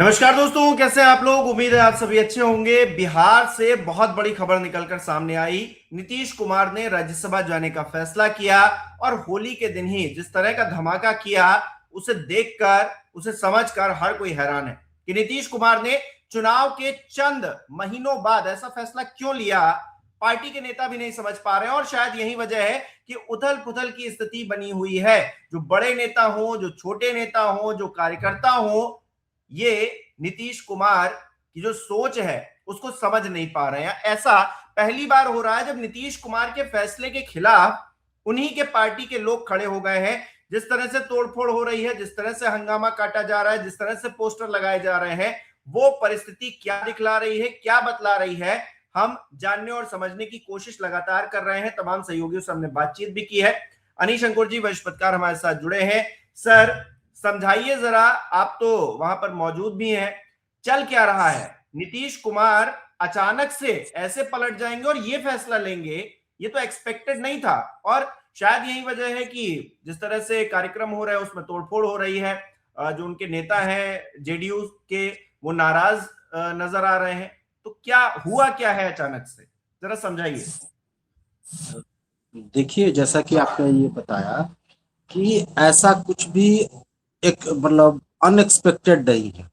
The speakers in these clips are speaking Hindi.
नमस्कार दोस्तों, कैसे हैं आप लोग। उम्मीद है आप सभी अच्छे होंगे। बिहार से बहुत बड़ी खबर निकलकर सामने आई। नीतीश कुमार ने राज्यसभा जाने का फैसला किया और होली के दिन ही जिस तरह का धमाका किया, उसे देखकर उसे समझकर हर कोई हैरान है कि नीतीश कुमार ने चुनाव के चंद महीनों बाद ऐसा फैसला क्यों लिया। पार्टी के नेता भी नहीं समझ पा रहे हैं और शायद यही वजह है कि उथल पुथल की स्थिति बनी हुई है। जो बड़े नेता हो, जो छोटे नेता हो, जो कार्यकर्ता हो, ये नीतीश कुमार की जो सोच है उसको समझ नहीं पा रहे हैं। ऐसा पहली बार हो रहा है जब नीतीश कुमार के फैसले के खिलाफ उन्हीं के पार्टी के लोग खड़े हो गए हैं। जिस तरह से तोड़फोड़ हो रही है, जिस तरह से हंगामा काटा जा रहा है, जिस तरह से पोस्टर लगाए जा रहे हैं, वो परिस्थिति क्या दिखला रही है, क्या बतला रही है, हम जानने और समझने की कोशिश लगातार कर रहे हैं। तमाम सहयोगियों से हमने बातचीत भी की है। अनीश अंकुर जी वरिष्ठ पत्रकार हमारे साथ जुड़े हैं। सर, समझाइए जरा, आप तो वहां पर मौजूद भी हैं, चल क्या रहा है। नीतीश कुमार अचानक से ऐसे पलट जाएंगे और ये फैसला लेंगे, ये तो एक्सपेक्टेड नहीं था। और शायद यही वजह है कि जिस तरह से कार्यक्रम हो रहा है उसमें तोड़फोड़ हो रही है। जो उनके नेता हैं जेडीयू के, वो नाराज नजर आ रहे हैं। तो क्या हुआ, क्या है अचानक से, जरा समझाइए। देखिए, जैसा कि आपने ये बताया कि ऐसा कुछ भी एक मतलब अनएक्सपेक्टेड नहीं है।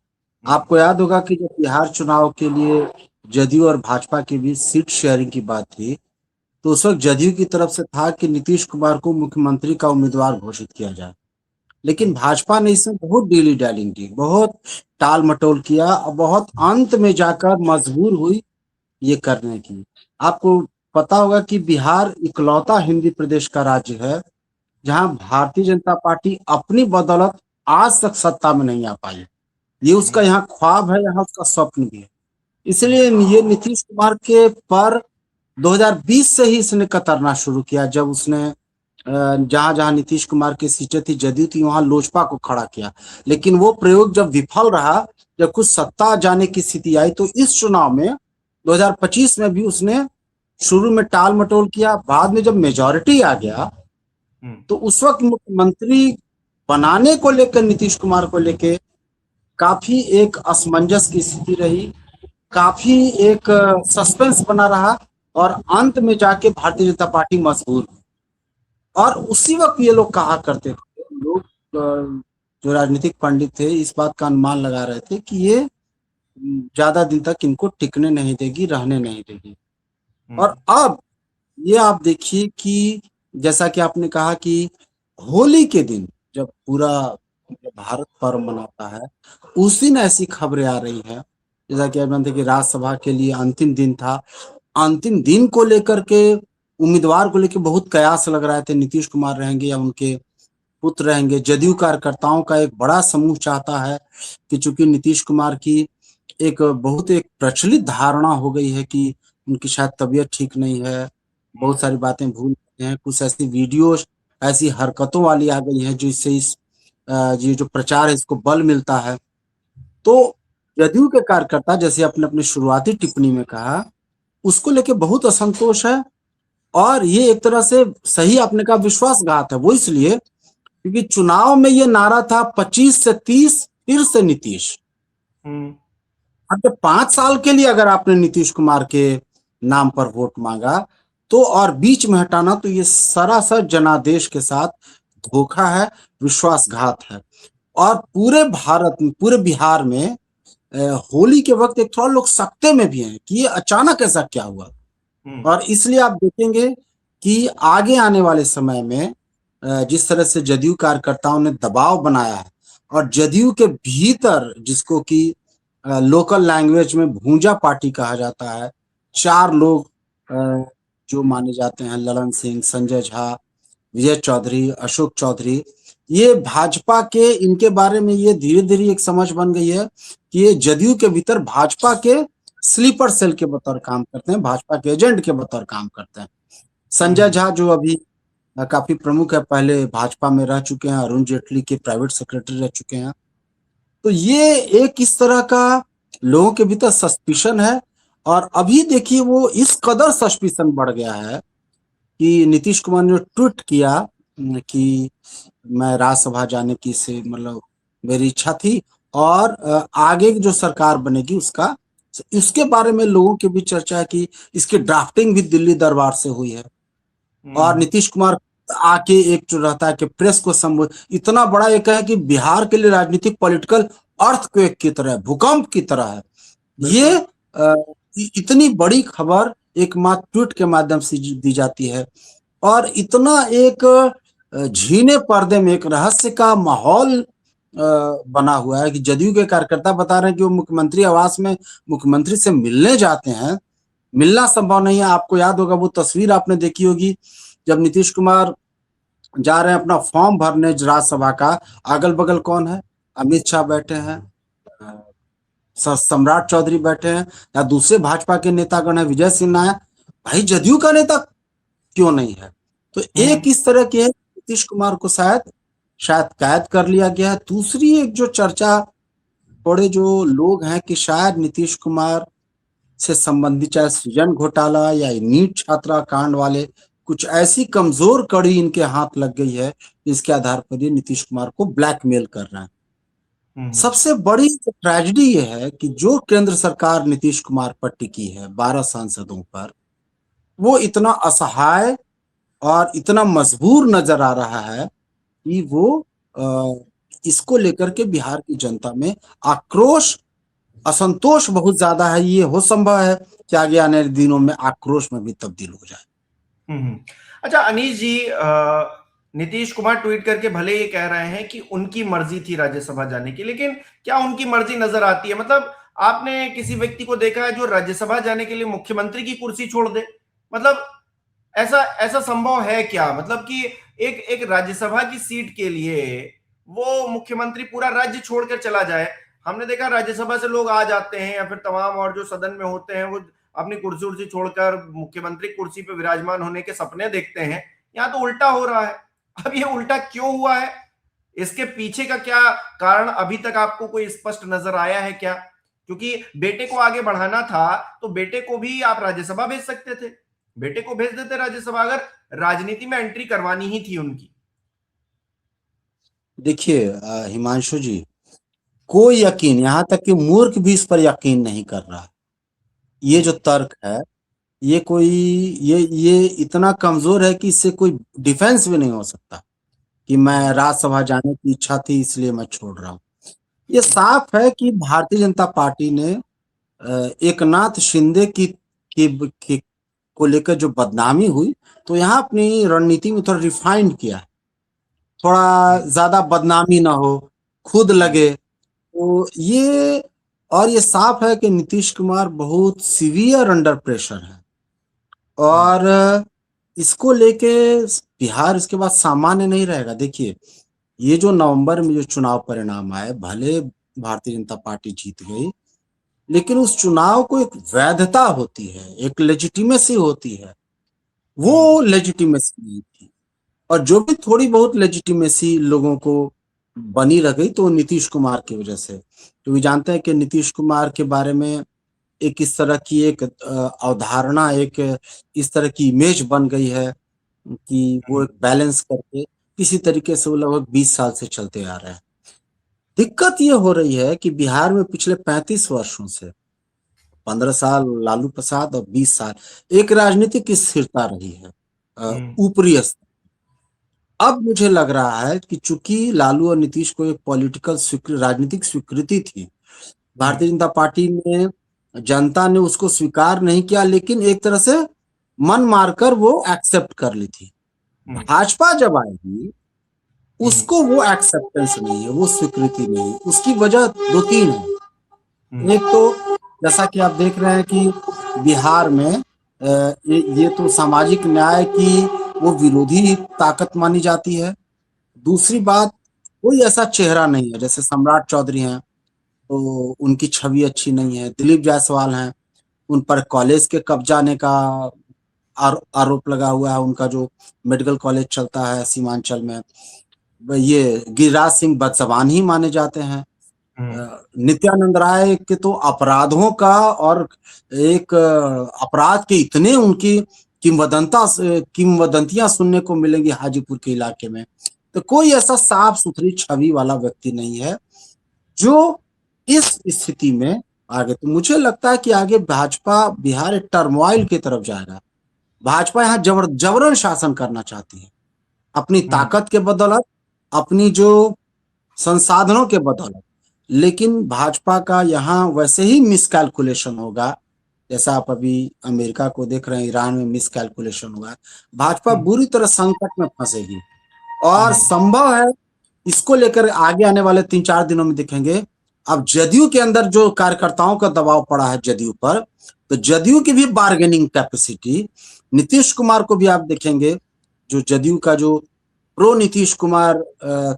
आपको याद होगा कि जब बिहार चुनाव के लिए जदयू और भाजपा के बीच सीट शेयरिंग की बात थी, तो उस वक्त जदयू की तरफ से था कि नीतीश कुमार को मुख्यमंत्री का उम्मीदवार घोषित किया जाए। लेकिन भाजपा ने इसमें बहुत डीली डैलिंग की, बहुत टाल मटोल किया और बहुत अंत में जाकर मजबूर हुई ये करने की। आपको पता होगा कि बिहार इकलौता हिंदी प्रदेश का राज्य है जहां भारतीय जनता पार्टी अपनी बदौलत आज तक सत्ता में नहीं आ पाई। ये उसका यहाँ ख्वाब है, यहाँ उसका स्वप्न भी है। इसलिए ये नीतीश कुमार के पर 2020 से ही इसने कतरना शुरू किया, जब उसने जहां जहां नीतीश कुमार की सीटें थी, जदयू थी, वहां लोजपा को खड़ा किया। लेकिन वो प्रयोग जब विफल रहा, जब कुछ सत्ता जाने की स्थिति आई, तो इस चुनाव में 2025 में भी उसने शुरू में टाल मटोल किया। बाद में जब मेजोरिटी आ गया, तो उस वक्त मुख्यमंत्री बनाने को लेकर नीतीश कुमार को लेकर काफी एक असमंजस की स्थिति रही, काफी एक सस्पेंस बना रहा। और अंत में जाके भारतीय जनता पार्टी मजबूर हुई। और उसी वक्त ये लोग कहा करते थे, लोग जो राजनीतिक पंडित थे इस बात का अनुमान लगा रहे थे कि ये ज्यादा दिन तक इनको टिकने नहीं देगी, रहने नहीं देगी। और अब ये आप देखिए कि जैसा कि आपने कहा कि होली के दिन जब पूरा भारत पर्व मनाता है, उस दिन ऐसी खबरें आ रही है, जैसा कि आप जानते हैं कि राज्यसभा के लिए अंतिम दिन था। अंतिम दिन को लेकर के, उम्मीदवार को लेकर बहुत कयास लग रहे थे, नीतीश कुमार रहेंगे या उनके पुत्र रहेंगे। जदयू कार्यकर्ताओं का एक बड़ा समूह चाहता है कि चूंकि नीतीश कुमार की एक प्रचलित धारणा हो गई है कि उनकी शायद तबीयत ठीक नहीं है, बहुत सारी बातें भूल गए हैं, कुछ ऐसी वीडियो ऐसी हरकतों वाली आ गई है जिससे ये जो प्रचार है इसको बल मिलता है। तो जदयू के कार्यकर्ता, जैसे अपने अपनी शुरुआती टिप्पणी में कहा, उसको लेके बहुत असंतोष है। और ये एक तरह से सही आपने कहा विश्वासघात है। वो इसलिए क्योंकि चुनाव में ये नारा था 25 से 30 फिर से नीतीश। अब 5 साल के लिए अगर आपने नीतीश कुमार के नाम पर वोट मांगा तो, और बीच में हटाना, तो ये सरासर जनादेश के साथ धोखा है, विश्वासघात है। और पूरे भारत में, पूरे बिहार में होली के वक्त एक थोड़ा लोग सकते में भी हैं कि ये अचानक ऐसा क्या हुआ। और इसलिए आप देखेंगे कि आगे आने वाले समय में जिस तरह से जदयू कार्यकर्ताओं ने दबाव बनाया है, और जदयू के भीतर जिसको कि लोकल लैंग्वेज में भूंजा पार्टी कहा जाता है, 4 लोग जो माने जाते हैं, ललन सिंह, संजय झा, विजय चौधरी, अशोक चौधरी, ये भाजपा के, इनके बारे में ये धीरे धीरे एक समझ बन गई है कि ये जदयू के भीतर भाजपा के स्लीपर सेल के बतौर काम करते हैं, भाजपा के एजेंट के बतौर काम करते हैं। संजय झा जो अभी काफी प्रमुख है, पहले भाजपा में रह चुके हैं, अरुण जेटली के प्राइवेट सेक्रेटरी रह चुके हैं। तो ये एक इस तरह का लोगों के भीतर सस्पिशन है। और अभी देखिए वो इस कदर सस्पिशन बढ़ गया है कि नीतीश कुमार ने ट्वीट किया कि मैं राज्यसभा जाने की से मतलब मेरी इच्छा थी, और आगे की जो सरकार बनेगी उसका, उसके बारे में लोगों के बीच चर्चा है कि इसकी ड्राफ्टिंग भी दिल्ली दरबार से हुई है। और नीतीश कुमार आके एक जो रहता है कि प्रेस को संबोधित, इतना बड़ा एक है कि बिहार के लिए राजनीतिक पॉलिटिकल अर्थक्वेक की तरह, भूकंप की तरह है ये। इतनी बड़ी खबर एक मात्र ट्वीट के माध्यम से दी जाती है, और इतना एक झीने पर्दे में एक रहस्य का माहौल बना हुआ है कि जदयू के कार्यकर्ता बता रहे हैं कि वो मुख्यमंत्री आवास में मुख्यमंत्री से मिलने जाते हैं। मिलना संभव नहीं है। आपको याद होगा वो तस्वीर आपने देखी होगी, जब नीतीश कुमार जा रहे हैं अपना फॉर्म भरने राज्यसभा का, अगल बगल कौन है? अमित शाह बैठे हैं, सम्राट चौधरी बैठे हैं, या दूसरे भाजपा के नेतागण है, विजय सिन्हा है। भाई जदयू का नेता क्यों नहीं है? तो एक इस तरह की है, नीतीश कुमार को शायद कैद कर लिया गया है। दूसरी एक जो चर्चा, थोड़े जो लोग हैं कि शायद नीतीश कुमार से संबंधित चाहे सृजन घोटाला या नीट छात्रा कांड वाले कुछ ऐसी कमजोर कड़ी इनके हाथ लग गई है, इसके आधार पर ये नीतीश कुमार को ब्लैकमेल कर रहे हैं। सबसे बड़ी ट्रेजेडी ये है कि जो केंद्र सरकार नीतीश कुमार पर टिकी है 12 सांसदों पर, वो इतना असहाय और इतना मजबूर नजर आ रहा है कि वो इसको लेकर के बिहार की जनता में आक्रोश, असंतोष बहुत ज्यादा है। ये हो संभव है कि आगे आने वाले दिनों में आक्रोश में भी तब्दील हो जाए। अच्छा अनीश जी, नीतीश कुमार ट्वीट करके भले ये कह रहे हैं कि उनकी मर्जी थी राज्यसभा जाने की, लेकिन क्या उनकी मर्जी नजर आती है? मतलब आपने किसी व्यक्ति को देखा है जो राज्यसभा जाने के लिए मुख्यमंत्री की कुर्सी छोड़ दे? मतलब ऐसा ऐसा संभव है क्या? मतलब कि एक एक राज्यसभा की सीट के लिए वो मुख्यमंत्री पूरा राज्य छोड़कर चला जाए? हमने देखा राज्यसभा से लोग आ जाते हैं या फिर तमाम और जो सदन में होते हैं वो अपनी कुर्सी उर्सी छोड़कर मुख्यमंत्री कुर्सी पे विराजमान होने के सपने देखते हैं। यहाँ तो उल्टा हो रहा है। अब ये उल्टा क्यों हुआ है? इसके पीछे का क्या कारण अभी तक आपको कोई स्पष्ट नजर आया है क्या? क्योंकि बेटे को आगे बढ़ाना था तो बेटे को भी आप राज्यसभा भेज सकते थे, बेटे को भेज देते राज्यसभा, अगर राजनीति में एंट्री करवानी ही थी उनकी। देखिए हिमांशु जी, कोई यकीन, यहां तक कि मूर्ख भी इस पर यकीन नहीं कर रहा। ये जो तर्क है, ये कोई ये इतना कमजोर है कि इससे कोई डिफेंस भी नहीं हो सकता कि मैं राज्यसभा जाने की इच्छा थी इसलिए मैं छोड़ रहा हूं। ये साफ है कि भारतीय जनता पार्टी ने एकनाथ शिंदे की को लेकर जो बदनामी हुई, तो यहाँ अपनी रणनीति में थोड़ा रिफाइंड किया है, थोड़ा ज्यादा बदनामी ना हो, खुद लगे। तो ये, और ये साफ है कि नीतीश कुमार बहुत सीवियर अंडर प्रेशर है, और इसको लेके बिहार इसके बाद सामान्य नहीं रहेगा। देखिए ये जो नवंबर में जो चुनाव परिणाम आए, भले भारतीय जनता पार्टी जीत गई, लेकिन उस चुनाव को एक वैधता होती है, एक लेजिटिमेसी होती है, वो लेजिटिमेसी नहीं थी। और जो भी थोड़ी बहुत लेजिटिमेसी लोगों को बनी रह गई तो नीतीश कुमार की वजह से, क्योंकि जानते हैं कि नीतीश कुमार के बारे में एक इस तरह की एक अवधारणा, एक इस तरह की इमेज बन गई है कि वो एक बैलेंस करके किसी तरीके से वो लगभग 20 साल से चलते आ रहे हैं। दिक्कत ये हो रही है कि बिहार में पिछले 35 वर्षों से 15 साल लालू प्रसाद और 20 साल एक राजनीतिक स्थिरता रही है ऊपरी स्तर। अब मुझे लग रहा है कि चूंकि लालू और नीतीश को एक पॉलिटिकल राजनीतिक स्वीकृति थी, भारतीय जनता पार्टी में जनता ने उसको स्वीकार नहीं किया, लेकिन एक तरह से मन मारकर वो एक्सेप्ट कर ली थी। भाजपा जब आएगी उसको वो एक्सेप्टेंस नहीं है, वो स्वीकृति नहीं है। उसकी वजह 2-3 है। एक तो जैसा कि आप देख रहे हैं कि बिहार में ये तो सामाजिक न्याय की वो विरोधी ताकत मानी जाती है। दूसरी बात, कोई ऐसा चेहरा नहीं है, जैसे सम्राट चौधरी हैं तो उनकी छवि अच्छी नहीं है, दिलीप जायसवाल हैं, उन पर कॉलेज के कब्जाने का आरोप लगा हुआ है, उनका जो मेडिकल कॉलेज चलता है सीमांचल में, ये गिरिराज सिंह बदजबान ही माने जाते हैं। नित्यानंद राय के तो अपराधों का और एक अपराध के इतने उनकी किंवदंतियां सुनने को मिलेंगी हाजीपुर के इलाके में। तो कोई ऐसा साफ सुथरी छवि वाला व्यक्ति नहीं है जो इस स्थिति में आगे, तो मुझे लगता है कि आगे भाजपा बिहार एक टर्मोइल की तरफ जाएगा। भाजपा यहाँ जबरन शासन करना चाहती है, अपनी ताकत के बदौलत, अपनी जो संसाधनों के बदौलत। लेकिन भाजपा का यहाँ वैसे ही मिसकैलकुलेशन होगा, जैसा आप अभी अमेरिका को देख रहे हैं, ईरान में मिसकैलकुलेशन हुआ। भाजपा बुरी तरह संकट में फंसेगी और संभव है इसको लेकर आगे आने वाले 3-4 दिनों में देखेंगे। अब जदयू के अंदर जो कार्यकर्ताओं का दबाव पड़ा है जदयू पर, तो जदयू की भी बार्गेनिंग कैपेसिटी, नीतीश कुमार को भी आप देखेंगे, जो जदयू का जो प्रो नीतीश कुमार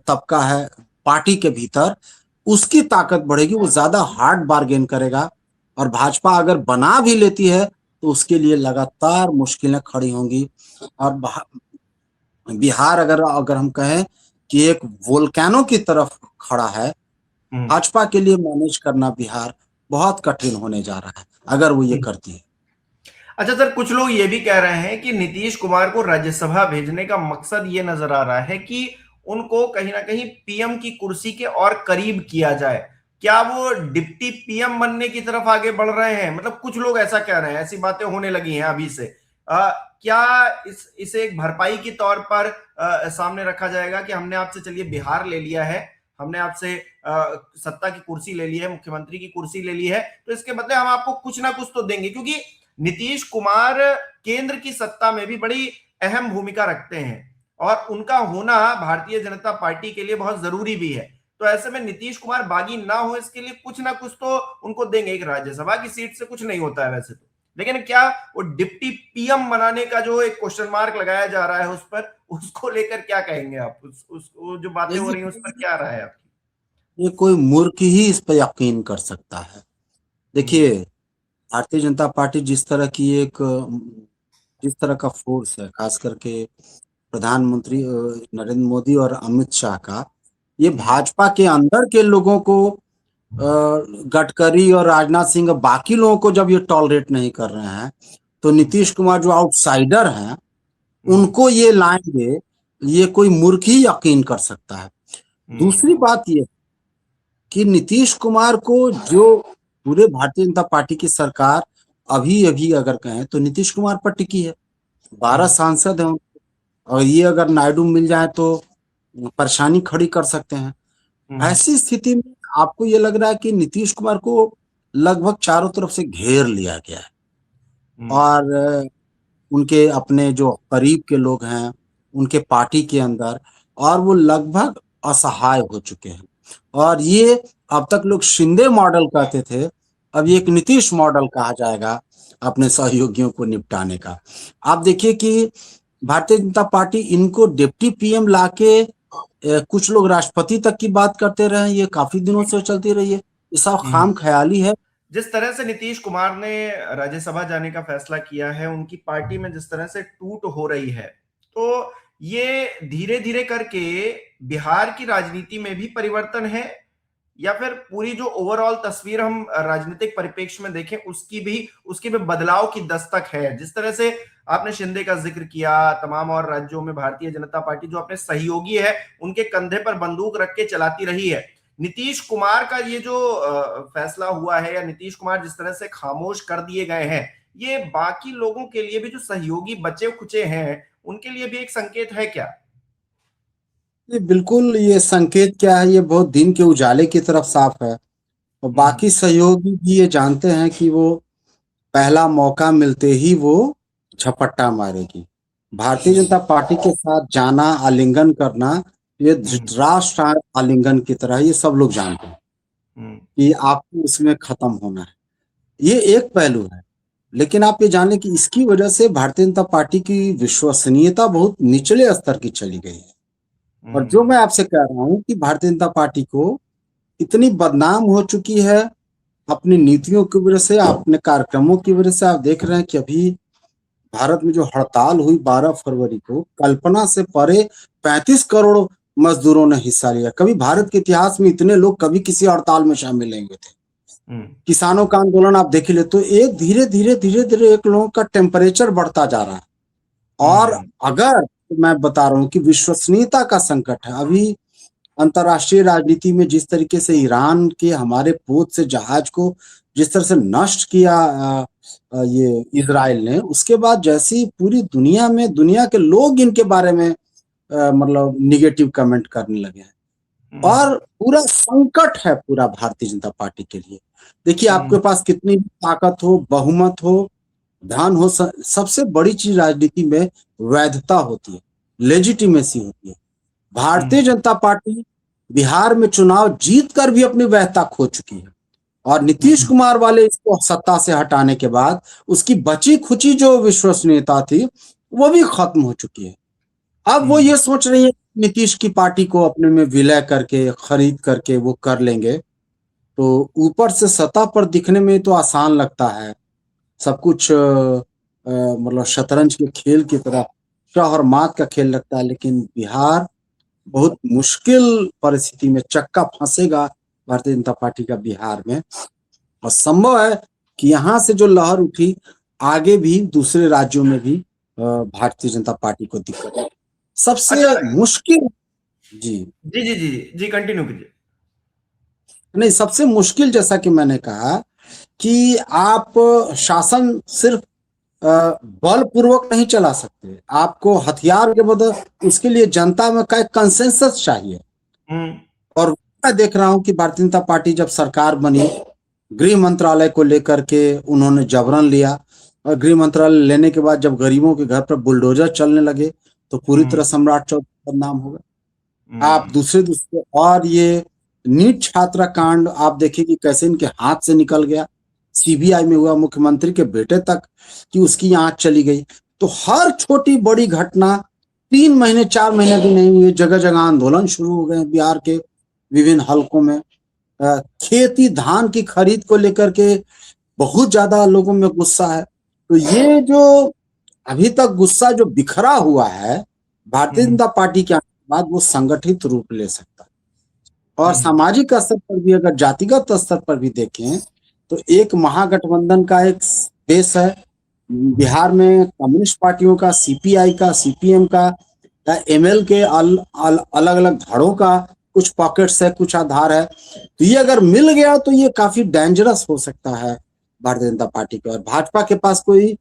तबका है पार्टी के भीतर, उसकी ताकत बढ़ेगी, वो ज्यादा हार्ड बार्गेन करेगा। और भाजपा अगर बना भी लेती है तो उसके लिए लगातार मुश्किलें खड़ी होंगी। और बिहार अगर हम कहें कि एक वोल्केनो की तरफ खड़ा है, भाजपा के लिए मैनेज करना बिहार बहुत कठिन होने जा रहा है अगर वो ये करती है। अच्छा सर, कुछ लोग ये भी कह रहे हैं कि नीतीश कुमार को राज्यसभा भेजने का मकसद ये नजर आ रहा है कि उनको कहीं ना कहीं पीएम की कुर्सी के और करीब किया जाए। क्या वो डिप्टी पीएम बनने की तरफ आगे बढ़ रहे हैं? मतलब कुछ लोग ऐसा कह रहे हैं, ऐसी बातें होने लगी हैं अभी से। क्या इसे एक भरपाई के तौर पर सामने रखा जाएगा कि हमने आपसे चलिए बिहार ले लिया है, हमने आपसे सत्ता की कुर्सी ले ली है, मुख्यमंत्री की कुर्सी ले ली है, तो इसके बदले हम आपको कुछ ना कुछ तो देंगे, क्योंकि नीतीश कुमार केंद्र की सत्ता में भी बड़ी अहम भूमिका रखते हैं और उनका होना भारतीय जनता पार्टी के लिए बहुत जरूरी भी है। तो ऐसे में नीतीश कुमार बागी ना हो, इसके लिए कुछ ना कुछ तो उनको देंगे। एक राज्यसभा की सीट से कुछ नहीं होता है वैसे तो, लेकिन क्या वो डिप्टी पीएम बनाने का जो एक क्वेश्चन मार्क लगाया जा रहा है उस पर, उसको लेकर क्या कहेंगे आप? जो बातें हो रही हैं उस पर क्या राय है आपकी? ये कोई मूर्ख ही इस पर यकीन कर सकता है। देखिए, भारतीय जनता पार्टी जिस तरह का फोर्स है, खास करके प्रधानमंत्री नरेंद्र मोदी और अमित शाह का, ये भाजपा के अंदर के लोगों को, गडकरी और राजनाथ सिंह और बाकी लोगों को जब ये टॉलरेट नहीं कर रहे हैं, तो नीतीश कुमार जो आउटसाइडर हैं उनको ये लाएंगे, ये कोई मूर्ख ही यकीन कर सकता है। दूसरी बात ये कि नीतीश कुमार को जो पूरे भारतीय जनता पार्टी की सरकार अभी अभी अगर कहें तो नीतीश कुमार पर टिकी है, 12 सांसद हैं, और ये अगर नायडू मिल जाए तो परेशानी खड़ी कर सकते हैं। ऐसी स्थिति में आपको ये लग रहा है कि नीतीश कुमार को लगभग चारों तरफ से घेर लिया गया है और उनके अपने जो करीब के लोग हैं उनके पार्टी के अंदर, और वो लगभग असहाय हो चुके हैं। और ये अब तक लोग शिंदे मॉडल कहते थे, अब ये एक नीतीश मॉडल कहा जाएगा अपने सहयोगियों को निपटाने का। आप देखिए कि भारतीय जनता पार्टी इनको डिप्टी पीएम लाके, कुछ लोग राष्ट्रपति तक की बात करते रहे, ये काफी दिनों से चलती रही है, ये सब खाम ख्याली है। जिस तरह से नीतीश कुमार ने राज्यसभा जाने का फैसला किया है, उनकी पार्टी में जिस तरह से टूट हो रही है, तो ये धीरे धीरे करके बिहार की राजनीति में भी परिवर्तन है, या फिर पूरी जो ओवरऑल तस्वीर हम राजनीतिक परिप्रेक्ष्य में देखें उसकी भी बदलाव की दस्तक है? जिस तरह से आपने शिंदे का जिक्र किया, तमाम और राज्यों में भारतीय जनता पार्टी जो अपने सहयोगी है उनके कंधे पर बंदूक रख के चलाती रही है, नीतीश कुमार का ये जो फैसला हुआ है, या नीतीश कुमार जिस तरह से खामोश कर दिए गए हैं, ये बाकी लोगों के लिए भी, जो सहयोगी बचे खुचे हैं, उनके लिए भी एक संकेत है क्या? ये बिल्कुल, ये संकेत क्या है, ये बहुत दिन के उजाले की तरफ साफ है। और बाकी सहयोगी भी ये जानते हैं कि वो पहला मौका मिलते ही वो झपट्टा मारेगी। भारतीय जनता पार्टी के साथ जाना, आलिंगन करना, ये राष्ट्र आलिंगन की तरह, ये सब लोग जानते हैं कि आपको उसमें खत्म होना है। ये एक पहलू है, लेकिन आप ये जानें कि इसकी वजह से भारतीय जनता पार्टी की विश्वसनीयता बहुत निचले स्तर की चली गई है। और जो मैं आपसे कह रहा हूं कि भारतीय जनता पार्टी को इतनी बदनाम हो चुकी है अपनी नीतियों की वजह से, अपने कार्यक्रमों की वजह से। आप देख रहे हैं कि अभी भारत में जो हड़ताल हुई 12 फरवरी को, कल्पना से परे 35 करोड़ मजदूरों ने हिस्सा लिया। कभी भारत के इतिहास में इतने लोग कभी किसी हड़ताल में शामिल नहीं हुए थे। किसानों का आंदोलन आप देख ले तो एक धीरे धीरे एक लोगों का टेम्परेचर बढ़ता जा रहा है। और अगर मैं बता रहा हूं कि विश्वसनीयता का संकट है, अभी अंतर्राष्ट्रीय राजनीति में जिस तरीके से ईरान के हमारे पोत से जहाज को जिस तरह से नष्ट किया ये इजराइल ने, उसके बाद जैसी पूरी दुनिया में दुनिया के लोग इनके बारे में मतलब निगेटिव कमेंट करने लगे हैं और पूरा संकट है पूरा भारतीय जनता पार्टी के लिए। देखिए आपके पास कितनी ताकत हो, बहुमत हो, धन हो, सबसे बड़ी चीज राजनीति में वैधता होती है, लेजिटिमेसी होती है। भारतीय जनता पार्टी बिहार में चुनाव जीत कर भी अपनी वैधता खो चुकी है और नीतीश कुमार वाले इसको सत्ता से हटाने के बाद उसकी बची खुची जो विश्वसनीयता थी वो भी खत्म हो चुकी है। अब वो ये सोच रही है नीतीश की पार्टी को अपने में विलय करके खरीद करके वो कर लेंगे, तो ऊपर से सतह पर दिखने में तो आसान लगता है, सब कुछ मतलब शतरंज के खेल की तरह शाह और मात का खेल लगता है, लेकिन बिहार बहुत मुश्किल परिस्थिति में चक्का फंसेगा भारतीय जनता पार्टी का बिहार में। और संभव है कि यहाँ से जो लहर उठी आगे भी दूसरे राज्यों में भी भारतीय जनता पार्टी को दिक्कत है। सबसे मुश्किल जी जी जी जी जी कंटिन्यू कीजिए। नहीं, सबसे मुश्किल जैसा कि मैंने कहा कि आप शासन सिर्फ बलपूर्वक नहीं चला सकते, आपको हथियार के बदले उसके लिए जनता में का कंसेंसस चाहिए। और मैं देख रहा हूं कि भारतीय जनता पार्टी जब सरकार बनी, गृह मंत्रालय को लेकर के उन्होंने जबरन लिया और गृह मंत्रालय लेने के बाद जब गरीबों के घर पर बुलडोजर चलने लगे तो पूरी तरह सम्राट चौधरी बदनाम हो गए। आप दूसरे और ये नीट छात्रा कांड आप देखिए कि कैसे इनके हाथ से निकल गया, सीबीआई में हुआ, मुख्यमंत्री के बेटे तक कि उसकी आंच चली गई। तो हर छोटी बड़ी घटना 3 महीने 4 महीने भी नहीं हुए, जगह जगह आंदोलन शुरू हो गए बिहार के विभिन्न हलकों में। खेती धान की खरीद को लेकर के बहुत ज्यादा लोगों में गुस्सा है। तो ये जो अभी तक गुस्सा जो बिखरा हुआ है भारतीय जनता पार्टी के बाद वो संगठित रूप ले सकता है। और सामाजिक स्तर पर भी अगर जातिगत स्तर पर भी देखें तो एक महागठबंधन का एक बेस है बिहार में, कम्युनिस्ट पार्टियों का, सीपीआई का, सीपीएम का, एमएल के अलग अलग धड़ों का कुछ पॉकेट्स है, कुछ आधार है। तो ये अगर मिल गया तो ये काफी डेंजरस हो सकता है भारतीय जनता पार्टी के। और भाजपा के पास कोई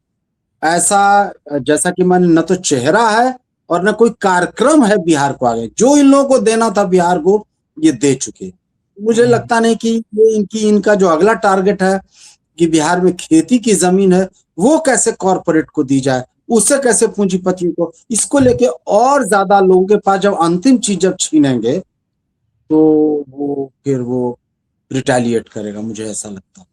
ऐसा जैसा कि मैंने न तो चेहरा है और न कोई कार्यक्रम है बिहार को आगे, जो इन लोगों को देना था बिहार को ये दे चुके। मुझे लगता नहीं कि ये इनका जो अगला टारगेट है कि बिहार में खेती की जमीन है वो कैसे कॉरपोरेट को दी जाए, उससे कैसे पूंजीपतियों को, इसको लेके और ज्यादा लोगों के पास जब अंतिम चीज जब छीनेंगे तो वो फिर वो रिटेलिएट करेगा, मुझे ऐसा लगता है।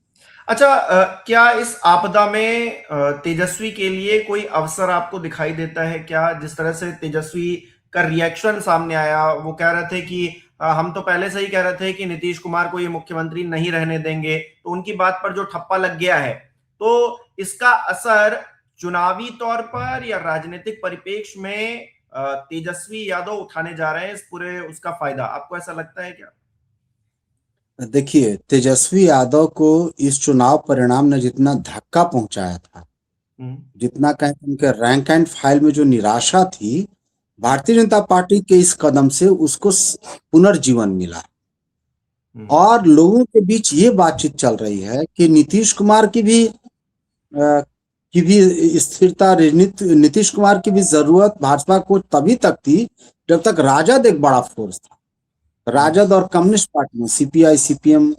अच्छा, क्या इस आपदा में तेजस्वी के लिए कोई अवसर आपको दिखाई देता है क्या? जिस तरह से तेजस्वी का रिएक्शन सामने आया, वो कह रहे थे कि हम तो पहले से ही कह रहे थे कि नीतीश कुमार को ये मुख्यमंत्री नहीं रहने देंगे, तो उनकी बात पर जो ठप्पा लग गया है, तो इसका असर चुनावी तौर पर या राजनीतिक परिप्रेक्ष्य में तेजस्वी यादव उठाने जा रहे हैं इस पूरे उसका फायदा, आपको ऐसा लगता है क्या? देखिए, तेजस्वी यादव को इस चुनाव परिणाम ने जितना धक्का पहुंचाया था, जितना कहें उनके रैंक एंड फाइल में जो निराशा थी, भारतीय जनता पार्टी के इस कदम से उसको पुनर्जीवन मिला। और लोगों के बीच ये बातचीत चल रही है कि नीतीश कुमार की भी स्थिरता, नीतीश कुमार की भी जरूरत भाजपा को तभी तक थी जब तक राजद एक बड़ा फोर्स था। राजद और कम्युनिस्ट पार्टी में सीपीआई, सीपीएम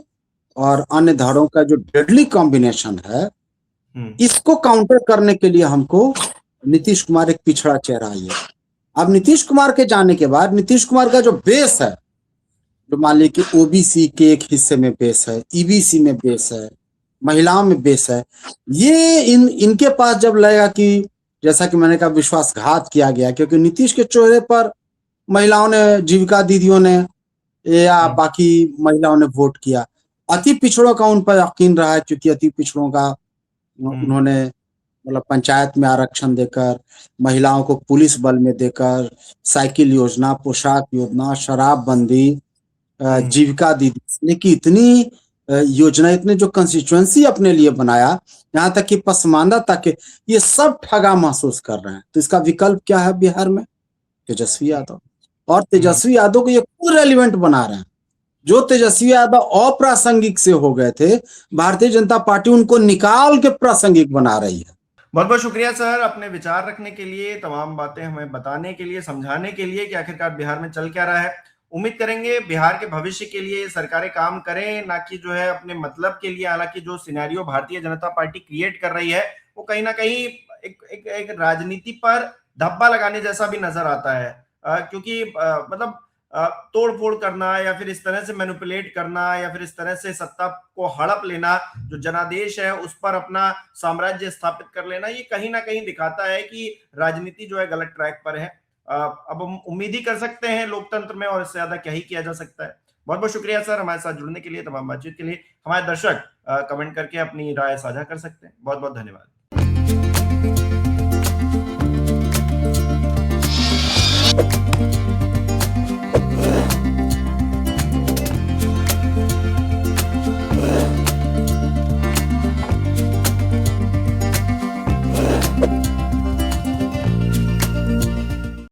और अन्य धड़ों का जो डेडली कॉम्बिनेशन है, इसको काउंटर करने के लिए हमको नीतीश कुमार एक पिछड़ा चेहरा ही है। अब नीतीश कुमार के जाने के बाद नीतीश कुमार का जो बेस है, जो मान लीजिए कि ओबीसी के एक हिस्से में बेस है, ईबीसी में बेस है, महिलाओं में बेस है, ये इनके पास जब लगेगा कि जैसा कि मैंने कहा विश्वासघात किया गया, क्योंकि नीतीश के चेहरे पर महिलाओं ने, जीविका दीदियों ने या बाकी महिलाओं ने वोट किया। अति पिछड़ों का उन पर यकीन रहा है, क्योंकि अति पिछड़ों का उन्होंने मतलब पंचायत में आरक्षण देकर, महिलाओं को पुलिस बल में देकर, साइकिल योजना, पोशाक योजना, शराबबंदी, जीविका दीदी की इतनी योजना, इतने जो कंस्टिट्यूएंसी अपने लिए बनाया, यहाँ तक कि पसमानदा तक के, ये सब ठगा महसूस कर रहे हैं। तो इसका विकल्प क्या है बिहार में? तेजस्वी यादव। और तेजस्वी यादव को ये खुद रेलिवेंट बना रहे हैं। जो तेजस्वी यादव अप्रासंगिक से हो गए थे, भारतीय जनता पार्टी उनको निकाल के प्रासंगिक बना रही है। बहुत बहुत शुक्रिया सर, अपने विचार रखने के लिए, तमाम बातें हमें बताने के लिए, समझाने के लिए कि आखिरकार बिहार में चल क्या रहा है। उम्मीद करेंगे बिहार के भविष्य के लिए सरकारें काम करें, ना कि जो है अपने मतलब के लिए। हालांकि जो scenario Bharatiya Janata party create कर रही है वो कहीं ना कहीं एक राजनीति पर धब्बा लगाने जैसा भी नजर आता है, क्योंकि मतलब तोड़ फोड़ करना या फिर इस तरह से मैनिपुलेट करना या फिर इस तरह से सत्ता को हड़प लेना, जो जनादेश है उस पर अपना साम्राज्य स्थापित कर लेना, ये कहीं ना कहीं दिखाता है कि राजनीति जो है गलत ट्रैक पर है। अब हम उम्मीद ही कर सकते हैं लोकतंत्र में, और इससे ज्यादा क्या ही किया जा सकता है। बहुत बहुत शुक्रिया सर हमारे साथ जुड़ने के लिए, तमाम बातचीत के लिए। हमारे दर्शक कमेंट करके अपनी राय साझा कर सकते हैं। बहुत बहुत धन्यवाद।